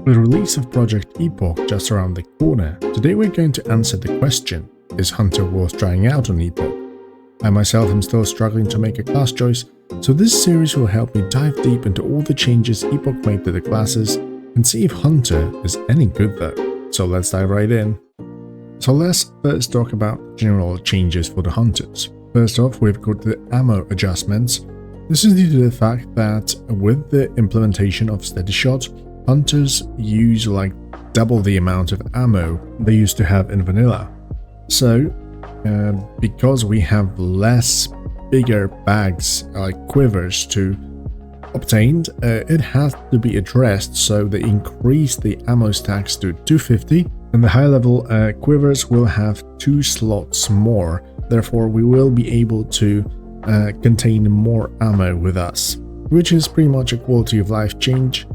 With the release of Project Epoch just around the corner, today we're going to answer the question, is Hunter worth trying out on Epoch? I myself am still struggling to make a class choice, so this series will help me dive deep into all the changes Epoch made to the classes and see if Hunter is any good though. So let's dive right in. So let's first talk about general changes for the Hunters. First off, we've got the ammo adjustments. This is due to the fact that with the implementation of steady shot, Hunters use like double the amount of ammo they used to have in vanilla. So, because we have less bigger bags like quivers to obtained, it has to be addressed, so they increase the ammo stacks to 250, and the high level quivers will have 2 slots more. Therefore, we will be able to contain more ammo with us, which is pretty much a quality of life change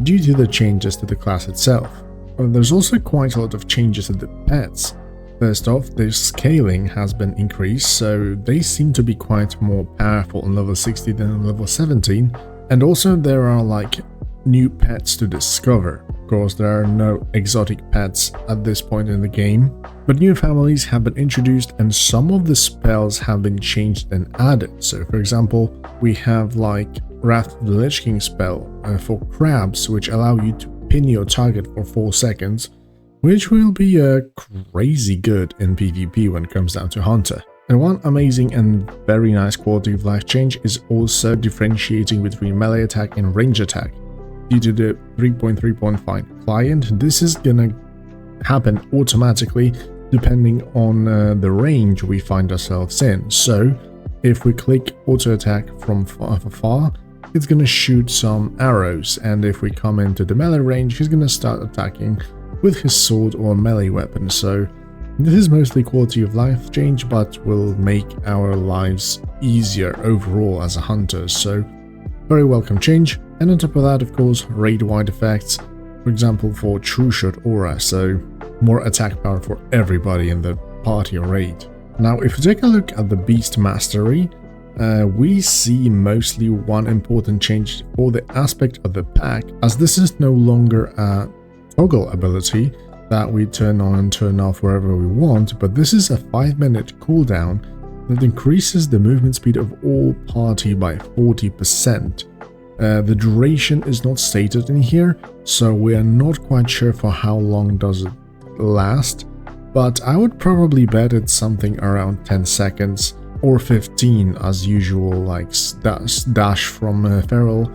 due to the changes to the class itself. There's also quite a lot of changes to the pets. First off, their scaling has been increased, so they seem to be quite more powerful on level 60 than on level 17, and also there are like new pets to discover. Of course, there are no exotic pets at this point in the game, but new families have been introduced and some of the spells have been changed and added. So for example, we have like Wrath of the Lich King spell for crabs, which allow you to pin your target for 4 seconds, which will be crazy good in PvP when it comes down to Hunter. And one amazing and very nice quality of life change is also differentiating between melee attack and range attack. Due to the 3.3.5 client, this is gonna happen automatically depending on the range we find ourselves in. So if we click auto attack from far, it's gonna shoot some arrows, and if we come into the melee range, he's gonna start attacking with his sword or melee weapon. So this is mostly quality of life change, but will make our lives easier overall as a hunter, so very welcome change. And on top of that, of course, raid-wide effects, for example for True Shot Aura, so more attack power for everybody in the party or raid. Now if we take a look at the Beast Mastery, we see mostly one important change for the aspect of the pack, as this is no longer a toggle ability that we turn on and turn off wherever we want, but this is a 5-minute cooldown that increases the movement speed of all party by 40%. The duration is not stated in here, so we are not quite sure for how long does it last, but I would probably bet it's something around 10 seconds or 15 as usual, like dash from Feral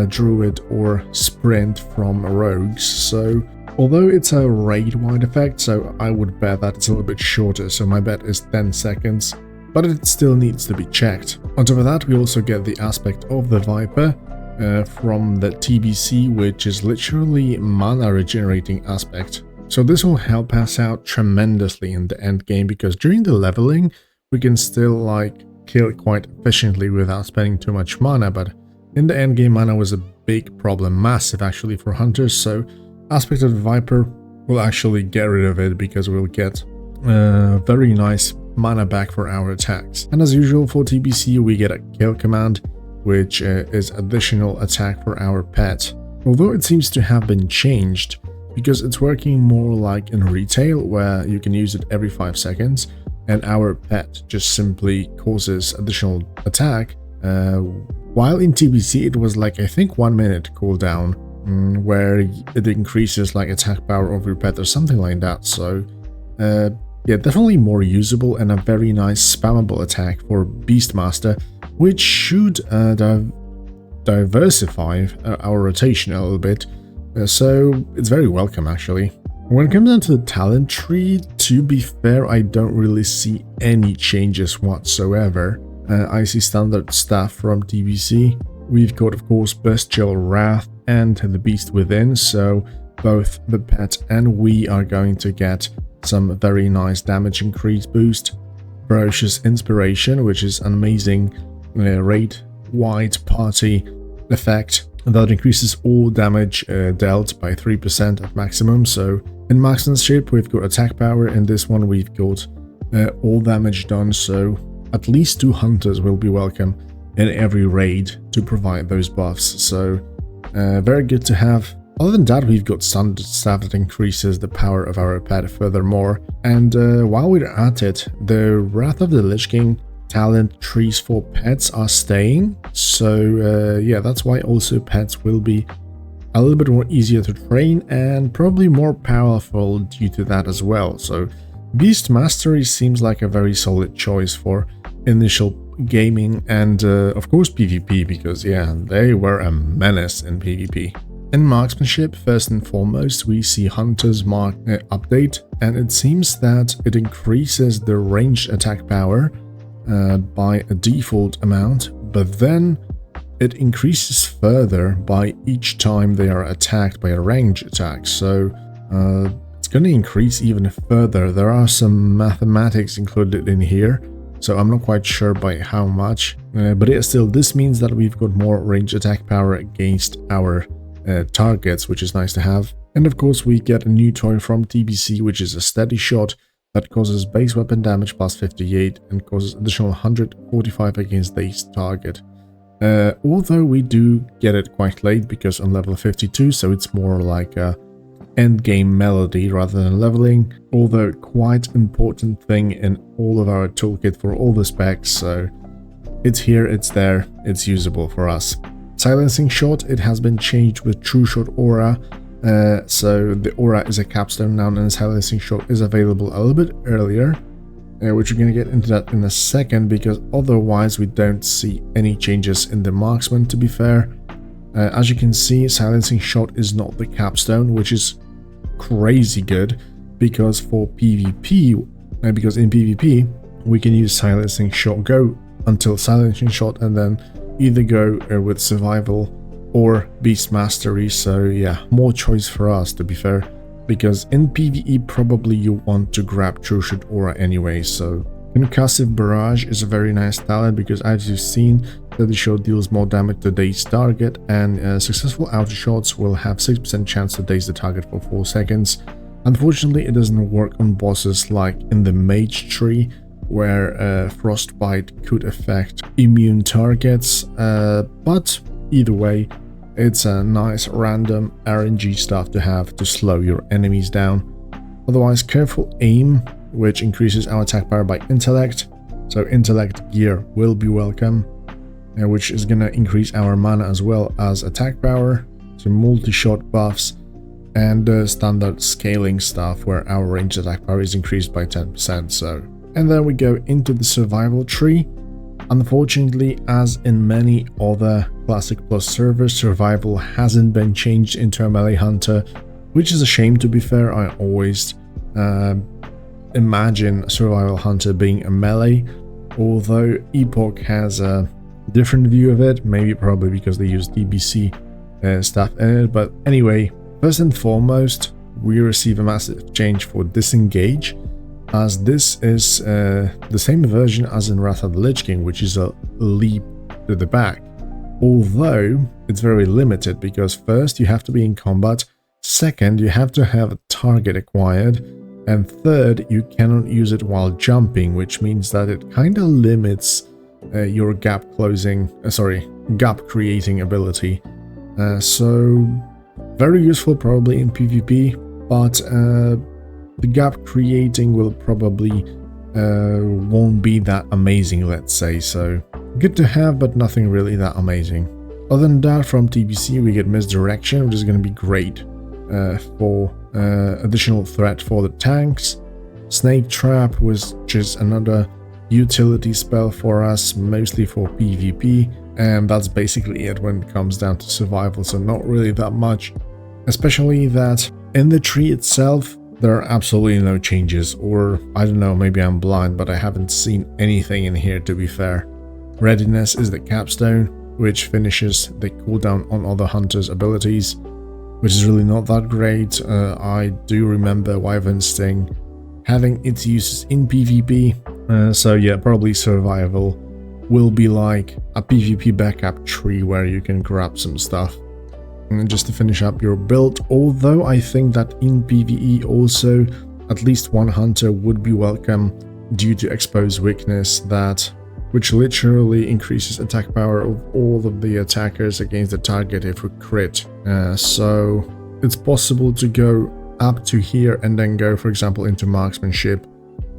Druid or sprint from rogues. So although it's a raid-wide effect, so I would bet that it's a little bit shorter, so my bet is 10 seconds, but it still needs to be checked. On top of that, we also get the aspect of the Viper from the TBC, which is literally mana regenerating aspect. So this will help us out tremendously in the end game, because during the leveling we can still like kill quite efficiently without spending too much mana, but in the end game mana was a big problem, massive actually for hunters, so aspect of the Viper will actually get rid of it because we'll get very nice mana back for our attacks. And as usual for TBC, we get a kill command, which is additional attack for our pet. Although it seems to have been changed, because it's working more like in retail, where you can use it every 5 seconds, and our pet just simply causes additional attack, while in TBC it was like I think 1 minute cooldown, where it increases like attack power of your pet or something like that. So yeah, definitely more usable and a very nice spammable attack for Beastmaster, which should diversify our rotation a little bit, so it's very welcome actually. When it comes down to the talent tree, to be fair, I don't really see any changes whatsoever. I see standard stuff from TBC. We've got of course Bestial Wrath and the Beast Within, so both the pet and we are going to get some very nice damage increase boost. Ferocious Inspiration, which is an amazing raid-wide party effect that increases all damage dealt by 3% at maximum. So in Marksmanship we've got attack power, in this one we've got all damage done, so at least 2 hunters will be welcome in every raid to provide those buffs. So very good to have. Other than that, we've got standard staff that increases the power of our pet furthermore. And while we're at it, the Wrath of the Lich King talent trees for pets are staying. So yeah, that's why also pets will be a little bit more easier to train and probably more powerful due to that as well. So Beast Mastery seems like a very solid choice for initial gaming and of course PvP, because yeah, they were a menace in PvP. In Marksmanship, first and foremost, we see Hunter's Mark update, and it seems that it increases the ranged attack power by a default amount, but then it increases further by each time they are attacked by a ranged attack. So it's going to increase even further. There are some mathematics included in here, so I'm not quite sure by how much, but yeah, still, this means that we've got more ranged attack power against our targets, which is nice to have. And of course, we get a new toy from TBC, which is a steady shot that causes base weapon damage plus 58 and causes additional 145 against base target. Although we do get it quite late because on level 52, so it's more like a end game melody rather than leveling, although quite important thing in all of our toolkit for all the specs. So it's here, it's there, it's usable for us. Silencing Shot, it has been changed with True Shot Aura, so the Aura is a capstone now, and Silencing Shot is available a little bit earlier, which we're going to get into that in a second, because otherwise we don't see any changes in the Marksman, to be fair. As you can see, Silencing Shot is not the capstone, which is crazy good, because for PvP, because in PvP we can use Silencing Shot, go until Silencing Shot, and then either go with Survival or Beast Mastery. So yeah, more choice for us, to be fair, because in PvE probably you want to grab True Shot Aura anyway. So Concussive Barrage is a very nice talent, because as you've seen, the shot deals more damage to daze target, and successful outer shots will have 6% chance to daze the target for 4 seconds. Unfortunately, it doesn't work on bosses like in the Mage tree, where Frostbite could affect immune targets, but either way, it's a nice random RNG stuff to have to slow your enemies down. Otherwise, Careful Aim, which increases our attack power by intellect, so intellect gear will be welcome, which is gonna increase our mana as well as attack power, so multi-shot buffs, and standard scaling stuff where our ranged attack power is increased by 10%. So, and then we go into the survival tree. Unfortunately, as in many other Classic Plus servers, survival hasn't been changed into a melee hunter, which is a shame, to be fair. I always imagine a survival hunter being a melee, although Epoch has a different view of it, maybe probably because they use DBC stuff in it. But anyway, first and foremost, we receive a massive change for Disengage, as this is the same version as in Wrath of the Lich King, which is a leap to the back. Although it's very limited, because first you have to be in combat, second you have to have a target acquired, and third you cannot use it while jumping, which means that it kind of limits your gap creating ability. So very useful probably in PvP, but the gap creating will probably won't be that amazing, let's say. So good to have, but nothing really that amazing. Other than that, from TBC we get Misdirection, which is going to be great for additional threat for the tanks. Snake Trap, which is another utility spell for us, mostly for PvP, and that's basically it when it comes down to survival, so not really that much. Especially that in the tree itself there are absolutely no changes, or I don't know, maybe I'm blind, but I haven't seen anything in here, to be fair. Readiness is the capstone, which finishes the cooldown on other hunters' abilities, which is really not that great. I do remember Wyvern Sting having its uses in PvP, so yeah, probably survival will be like a PvP backup tree where you can grab some stuff and just to finish up your build. Although I think that in PvE also at least one hunter would be welcome due to Expose Weakness, which literally increases attack power of all of the attackers against the target if we crit. So it's possible to go up to here and then go, for example, into Marksmanship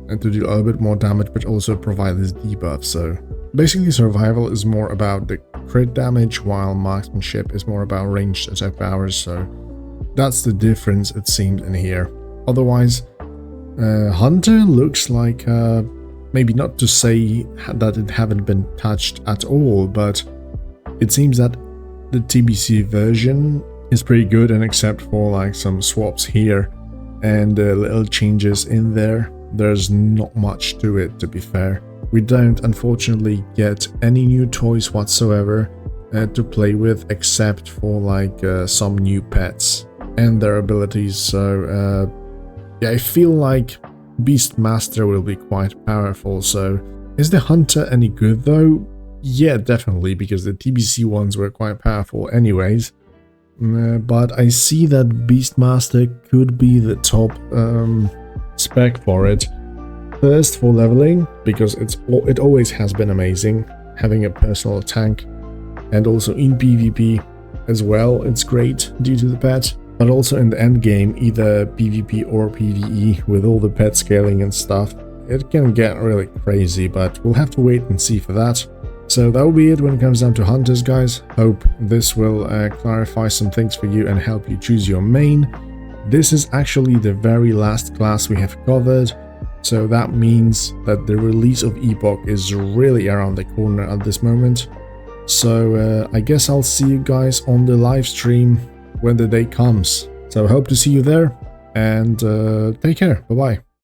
and to do a little bit more damage, but also provide this debuff. So basically survival is more about the crit damage, while Marksmanship is more about ranged attack powers. So that's the difference, it seems, in here. Otherwise, Hunter looks like, maybe not to say that it haven't been touched at all, but it seems that the TBC version is pretty good, and except for like some swaps here and little changes in there, there's not much to it, to be fair. We don't unfortunately get any new toys whatsoever to play with, except for like some new pets and their abilities. So yeah, I feel like Beastmaster will be quite powerful. So is the Hunter any good though? Yeah, definitely, because the TBC ones were quite powerful anyways. But I see that Beastmaster could be the top spec for it. First, for leveling, because it always has been amazing having a personal tank, and also in PvP as well, it's great due to the pet. But also in the end game, either PvP or PvE, with all the pet scaling and stuff, it can get really crazy, but we'll have to wait and see for that. So that will be it when it comes down to Hunters, guys. Hope this will clarify some things for you and help you choose your main. This is actually the very last class we have covered, so that means that the release of Epoch is really around the corner at this moment. So I guess I'll see you guys on the live stream when the day comes. So I hope to see you there, and take care. Bye bye.